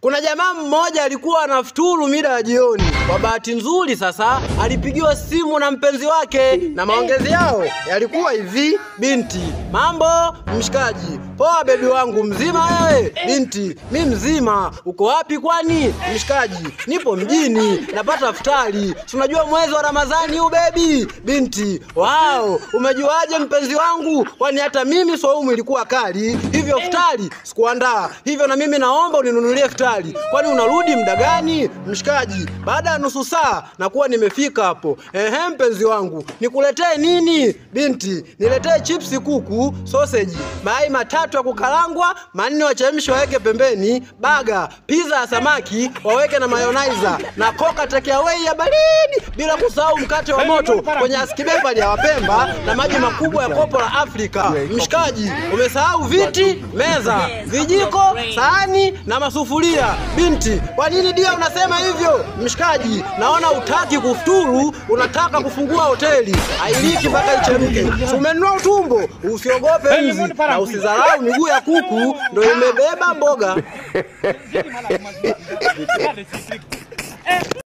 Kuna jamaa mmoja alikuwa anafuturu mida ya jioni. Kwa bahati nzuri sasa alipigiwa simu na mpenzi wake na maongezi yao yalikuwa hivi: binti, mambo mshikaji? Poa bebi wangu, mzima wewe? Binti, mi mzima. Uko wapi kwani? Mshikaji, nipo mjini napata futari. Unajua mwezi wa Ramadhani huu bebi. Binti, wow, umejuaje mpenzi wangu? Kwani hata mimi saumu ilikuwa kali, hivyo futari sikuandaa. Hivyo na mimi naomba uninunulie futari. Kwani unarudi muda gani? Mshikaji, baada ya nusu saa nakuwa nimefika hapo. Mpenzi wangu, nikuletee nini? Binti, niletee chipsi kuku, sausage, mayai matatu ya kukarangwa, manne wachemshe waweke pembeni, baga, pizza ya samaki waweke na mayonnaise, na coca take away ya baridi, bila kusahau mkate wa moto kwenye askibeba ya Wapemba na maji makubwa ya kopo la Afrika. Mshikaji, umesahau viti, meza, vijiko, sahani na masufuria. Binti, kwa nini dia unasema hivyo? Mshikaji, naona utaki kufuturu, unataka kufungua hoteli. Hailiki mpaka ichemke. Umenunua utumbo, usiogope hizi na usidharau miguu ya kuku ndio imebeba mboga.